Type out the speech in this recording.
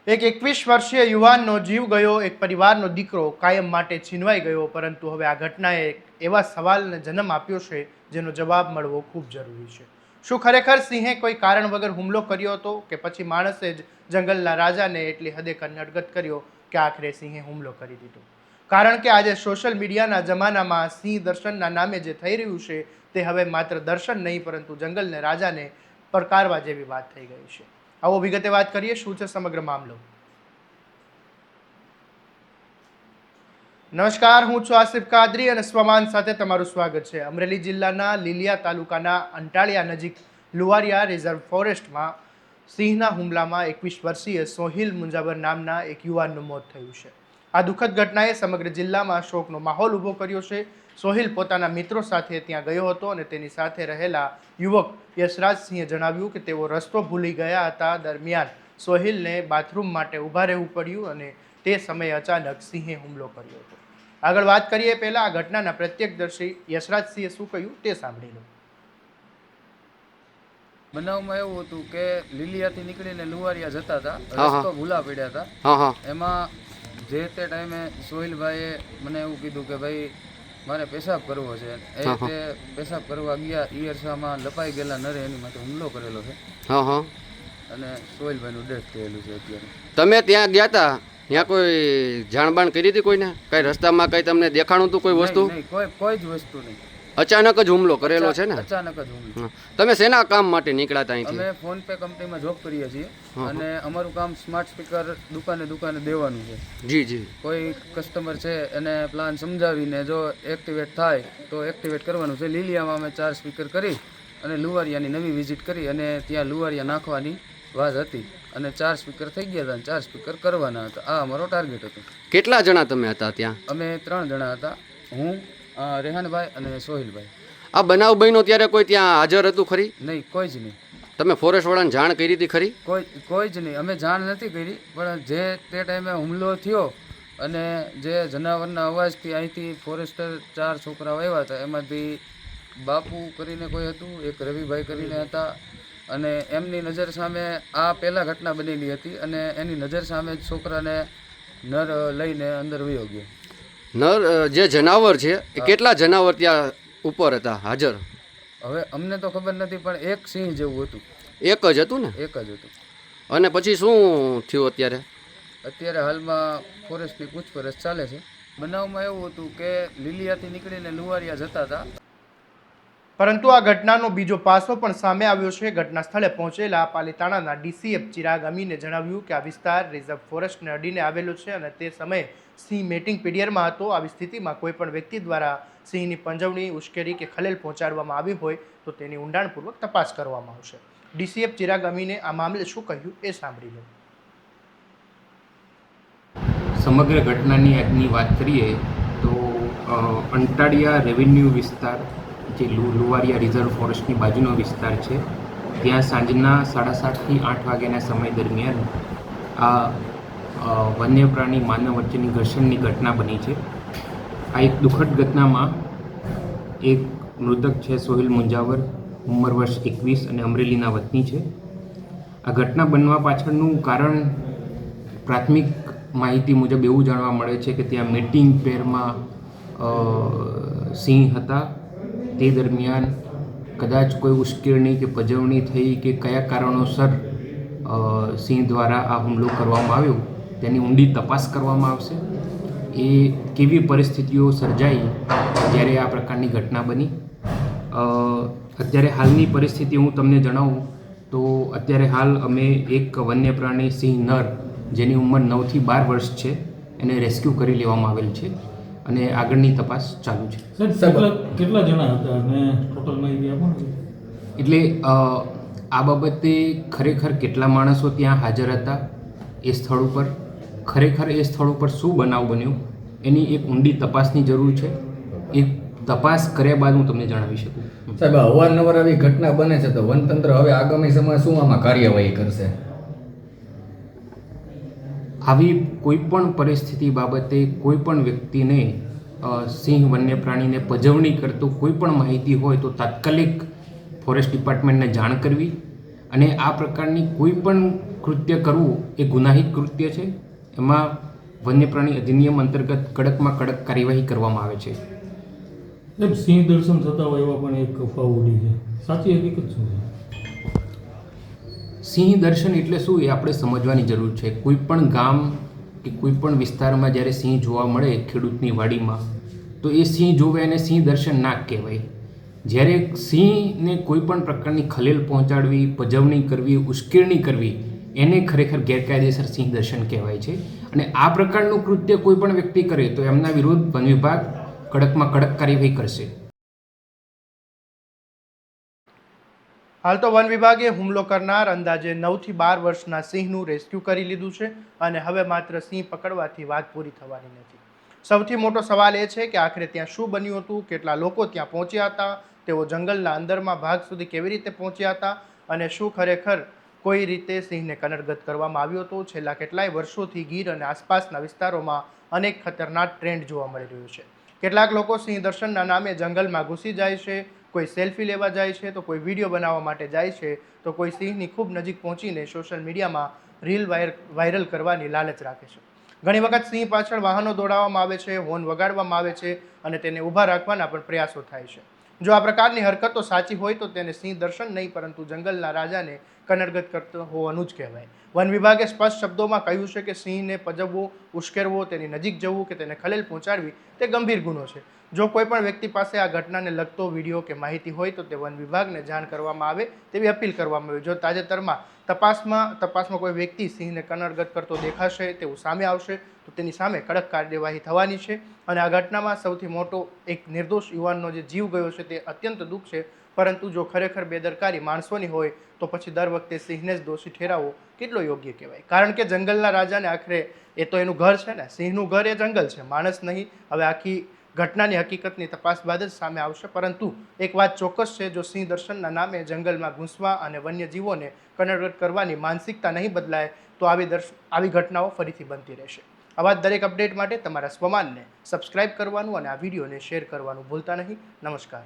એક 21 વર્ષીય યુવાનનો જીવ ગયો, એક પરિવારનો દીકરો કાયમ માટે છીનવાઈ ગયો. પરંતુ હવે આ ઘટનાએ એક એવા સવાલને જન્મ આપ્યો છે જેનો જવાબ મળવો ખૂબ જરૂરી છે. શું ખરેખર સિંહે કોઈ કારણ વગર હુમલો કર્યો હતો કે પછી માણસે જ જંગલના રાજાને એટલી હદે કનડગત કર્યો કે આખરે સિંહે હુમલો કરી દીધો? કારણ કે આજે સોશિયલ મીડિયાના જમાનામાં સિંહ દર્શનના નામે જે થઈ રહ્યું છે તે હવે માત્ર દર્શન નહીં પરંતુ જંગલને રાજાને પડકારવા જેવી વાત થઈ ગઈ છે. આવો વિગતે વાત કરીએ શું છે સમગ્ર મામલો. નમસ્કાર, હું છું આસિફ કાદરી અને સ્વમાન સાથે તમારું સ્વાગત છે. અમરેલી જિલ્લાના લીલિયા તાલુકાના અંટાળિયા નજીક લુવારિયા રિઝર્વ ફોરેસ્ટમાં સિંહના હુમલામાં 21 વર્ષીય સોહિલ મુંજાવર નામના એક યુવાનનું મોત થયું છે. આ દુઃખદ ઘટનાએ સમગ્ર જિલ્લામાં શોકનો માહોલ ઊભો કર્યો છે. સોહિલ પોતાના મિત્રો સાથે ત્યાં ગયો હતો અને તેની સાથે રહેલા યુવક યશરાજસિંહે જણાવ્યું કે તેઓ રસ્તો ભૂલી ગયા હતા. દરમિયાન સોહિલને બાથરૂમ માટે ઊભા રહેવું પડ્યું અને તે સમયે અચાનક સિંહે હુમલો કર્યો હતો. આગળ વાત કરીએ પહેલાં આ ઘટનાના પ્રત્યક્ષદર્શી યશરાજસિંહે શું કહ્યું તે સાંભળી લો. બનાવમાં એવું હતું કે લીલિયાથી નીકળીને લુવારિયા જતા હતા, રસ્તો ભૂલા પડ્યા હતા. એમાં જે તે ટાઈમે સોહિલભાઈએ મને એવું કીધું કે ભાઈ મારે પેશાબ કરવો છે. એ તે પેશાબ કરવા ગયા, ઈ અરસામાં લપાઈ ગયેલા નરે એની માટે હુમલો કરેલો છે અને સોહિલભાઈનું ડેથ થયેલું છે અત્યારે. તમે ત્યાં ગયા હતા, ત્યાં કોઈ જાણબાણ કરી હતી કોઈને? કઈ રસ્તામાં કઈ તમને દેખાણું હતું કોઈ વસ્તુ? કોઈ જ વસ્તુ નહીં, અચાનક જ હુમલો કરેલો છે ને? અચાનક જ હુમલો. તમે શેના કામ માટે નીકળ્યા હતા અહીંથી? અમે ફોન પે કંપનીમાં જોબ કરીએ છીએ અને અમારું કામ સ્માર્ટ સ્પીકર દુકાને દેવાનું છે. જી જી. કોઈ કસ્ટમર છે એને પ્લાન સમજાવીને જો એક્ટિવેટ થાય તો એક્ટિવેટ કરવાનું છે. લીલિયામાં અમે 4 સ્પીકર કરી અને લુવારિયાની નવી વિઝિટ કરી અને ત્યાં લુવારિયા નાખવાની વાત હતી અને 4 સ્પીકર થઈ ગયા હતા, 4 સ્પીકર કરવાના હતા. આ અમારો ટાર્ગેટ હતો. કેટલા જણા તમે હતા ત્યાં? અમે 3 જણા હતા, હું, રેહાનભાઈ અને સોહિલભાઈ. આ બનાવ બન્યો ત્યારે કોઈ ત્યાં હાજર હતું ખરી? નહીં, કોઈ જ નહીં. તમે ફોરેસ્ટ વાળાને જાણ કરી હતી ખરી? કોઈ જ નહીં. અમે જાણ નથી કરી, પણ જે તે ટાઈમે હુમલો થયો અને જે જનાવરના અવાજથી અહીંથી ફોરેસ્ટર 4 છોકરાઓ આવ્યા હતા, એમાંથી બાપુ કરીને કોઈ હતું, એક રવિભાઈ કરીને હતા અને એમની નજર સામે આ પહેલાં ઘટના બનેલી હતી અને એની નજર સામે જ છોકરાને નર લઈને અંદર વયો ગયો. નર જે જનાવર છે એ કેટલા જનાવર ત્યાં ઉપર હતા હાજર? હવે અમને તો ખબર નથી, પણ એક સિંહ જેવું હતું. એક જ હતું ને? એક જ હતું. અને પછી શું થયું અત્યારે? અત્યારે હાલમાં ફોરેસ્ટની પૂછપરછ ચાલે છે. બનાવમાં એવું હતું કે લીલિયાથી નીકળીને લુવારિયા જતા હતા. પરંતુ આ ઘટનાનો બીજો પાસો પણ સામે આવ્યો છે. ઘટના સ્થળે પહોંચેલા પાલીતાણાના ડીસીએફ ચિરાગ અમીને જણાવ્યું કે આ વિસ્તાર રિઝર્વ ફોરેસ્ટને અડીને આવેલો છે અને તે સમયે સિંહ મેટિંગ પીરિયડમાં હતો. આવી સ્થિતિમાં કોઈ પણ વ્યક્તિ દ્વારા સિંહની પંજવણી, ઉશ્કેરી કે ખલેલ પહોંચાડવામાં આવી હોય તો તેની ઊંડાણપૂર્વક તપાસ કરવામાં આવશે. ડીસીએફ ચિરાગ અમીને આ મામલે શું કહ્યું એ સાંભળી લો. સમગ્ર ઘટનાની આજની વાત કરીએ તો અંટાળિયા રેવન્યુ વિસ્તાર જે લુવારિયા રિઝર્વ ફોરેસ્ટની બાજુનો વિસ્તાર છે, ત્યાં સાંજના 7:30 થી 8 વાગ્યાના સમય દરમિયાન આ વન્ય પ્રાણી માનવ વચ્ચેની ઘર્ષણની ઘટના બની છે. આ એક દુઃખદ ઘટનામાં એક મૃતક છે સોહિલ મુંજાવર, ઉંમર વર્ષ 21 અને અમરેલીના વતની છે. આ ઘટના બનવા પાછળનું કારણ પ્રાથમિક માહિતી મુજબ એવું જાણવા મળે છે કે ત્યાં મીટિંગ પેરમાં સિંહ હતા. તે દરમિયાન કદાચ કોઈ ઉશ્કેરણી કે પજવણી થઈ કે કયા કારણોસર સિંહ દ્વારા આ હુમલો કરવામાં આવ્યો તેની ઊંડી તપાસ કરવામાં આવશે. એ કેવી પરિસ્થિતિઓ સર્જાઈ જ્યારે આ પ્રકારની ઘટના બની. અત્યારે હાલની પરિસ્થિતિ હું તમને જણાવું તો અત્યારે હાલ અમે એક વન્ય પ્રાણી સિંહ નર જેની ઉંમર 9 થી 12 વર્ષ છે એને રેસ્ક્યુ કરી લેવામાં આવેલ છે અને આગળની તપાસ ચાલુ છે. કેટલા જણા હતા અને ટોટલ માહિતી આપો ને. એટલે આ બાબતે ખરેખર કેટલા માણસો ત્યાં હાજર હતા એ સ્થળ ઉપર, ખરેખર એ સ્થળ ઉપર શું બનાવ બન્યો એની એક ઊંડી તપાસની જરૂર છે. એ તપાસ કર્યા બાદ હું તમને જણાવી શકું. સાહેબ, અવારનવાર આવી ઘટના બને છે તો વનતંત્ર હવે આગામી સમયમાં શું આમાં કાર્યવાહી કરશે? આવી કોઈ પણ પરિસ્થિતિ બાબતે કોઈ પણ વ્યક્તિને સિંહ વન્ય પ્રાણીને પજવણી કરતો કોઈ પણ માહિતી હોય તો તાત્કાલિક ફોરેસ્ટ ડિપાર્ટમેન્ટને જાણ કરવી અને આ પ્રકારની કોઈ પણ કૃત્ય કરવું એ ગુનાહિત કૃત્ય છે. એમાં વન્ય પ્રાણી અધિનિયમ અંતર્ગત કડકમાં કડક કાર્યવાહી કરવામાં આવે છે. એમ સિંહ દર્શન થતા હોય એવા પણ એક અફવા ઉડી છે, સાચી હકીકત શું છે? સિંહ દર્શન એટલે શું એ આપણે સમજવાની જરૂર છે. કોઈ પણ ગામ કે કોઈ પણ વિસ્તારમાં જ્યારે સિંહ જોવા મળે ખેડૂતની વાડીમાં, તો એ સિંહ જોવે એને સિંહ દર્શન ના કહેવાય. જ્યારે સિંહને કોઈ પણ પ્રકારની ખલેલ પહોંચાડવી, પજવણી કરવી, ઉશ્કેરણી કરવી, એને ખરેખર ગેરકાયદેસર સિંહ દર્શન કહેવાય છે. અને આ પ્રકારનું કૃત્ય કોઈ પણ વ્યક્તિ કરે તો એમના વિરુદ્ધ વન વિભાગ કડકમાં કડક કાર્યવાહી કરશે. હાલ તો વન વિભાગે હુમલો કરનાર અંદાજે 9 થી 12 વર્ષના સિંહનું રેસ્ક્યુ કરી લીધું છે અને હવે માત્ર સિંહ પકડવાથી વાત પૂરી થવાની નથી. સૌથી મોટો સવાલ એ છે કે આખરે ત્યાં શું બન્યું હતું, કેટલા લોકો ત્યાં પહોંચ્યા હતા, તેઓ જંગલના અંદરમાં ભાગ સુધી કેવી રીતે પહોંચ્યા હતા અને શું ખરેખર કોઈ રીતે સિંહને કનડગત કરવામાં આવ્યો હતો. છેલ્લા કેટલાય વર્ષોથી ગીર અને આસપાસના વિસ્તારોમાં અનેક ખતરનાક ટ્રેન્ડ જોવા મળી રહ્યું છે. કેટલાક લોકો સિંહ દર્શનના નામે જંગલમાં ઘૂસી જાય છે, કોઈ સેલ્ફી લેવા જાય છે, તો કોઈ વિડીયો બનાવવા માટે જાય છે, તો કોઈ સિંહની ખૂબ નજીક પહોંચીને સોશિયલ મીડિયામાં રીલ વાયરલ કરવાની લાલચ રાખે છે. ઘણી વખત સિંહ પાછળ વાહનો દોડાવવામાં આવે છે, હોર્ન વગાડવામાં આવે છે અને તેને ઊભા રાખવાના પણ પ્રયાસો થાય છે. જો આ પ્રકારની હરકતો સાચી હોય તો તેને સિંહ દર્શન નહીં પરંતુ જંગલના રાજાને કનડગત કરતો હોવાનું જ કહેવાય. વન વિભાગે સ્પષ્ટ શબ્દોમાં કહ્યું છે કે સિંહને પજવવો, ઉશ્કેરવો, તેની નજીક જવું કે તેને ખલેલ પહોંચાડવી તે ગંભીર ગુનો છે. જો કોઈ પણ વ્યક્તિ પાસે આ ઘટનાને લગતો વિડીયો કે માહિતી હોય તો તે વન વિભાગને જાણ કરવામાં આવે તેવી અપીલ કરવામાં આવી. જો તાજેતરમાં તપાસમાં કોઈ વ્યક્તિ સિંહને કનડગત કરતો દેખાશે, તેવું સામે આવશે તો તેની સામે કડક કાર્યવાહી થવાની છે. અને આ ઘટનામાં સૌથી મોટો એક નિર્દોષ યુવાનનો જે જીવ ગયો છે તે અત્યંત દુઃખ છે. પરંતુ જો ખરેખર બેદરકારી માણસોની હોય તો પછી દર વખતે સિંહને જ દોષી ઠેરાવવો કેટલો યોગ્ય કહેવાય. કારણ કે જંગલના રાજાને આખરે એ તો એનું ઘર છે ને, સિંહનું ઘર એ જંગલ છે, માણસ નહીં. હવે આખી ઘટનાની હકીકતની તપાસ બાદ જ સામે આવશે. પરંતુ એક વાત ચોક્કસ છે, જો સિંહ દર્શનના નામે જંગલમાં ઘૂસવા અને વન્યજીવોને કનડગત કરવાની માનસિકતા નહીં બદલાય તો આવી ઘટનાઓ ફરીથી બનતી રહેશે. આવા દરેક અપડેટ માટે તમારા સ્વમાનને સબસ્ક્રાઇબ કરવાનું અને આ વિડીયોને શેર કરવાનું ભૂલતા નહીં. નમસ્કાર.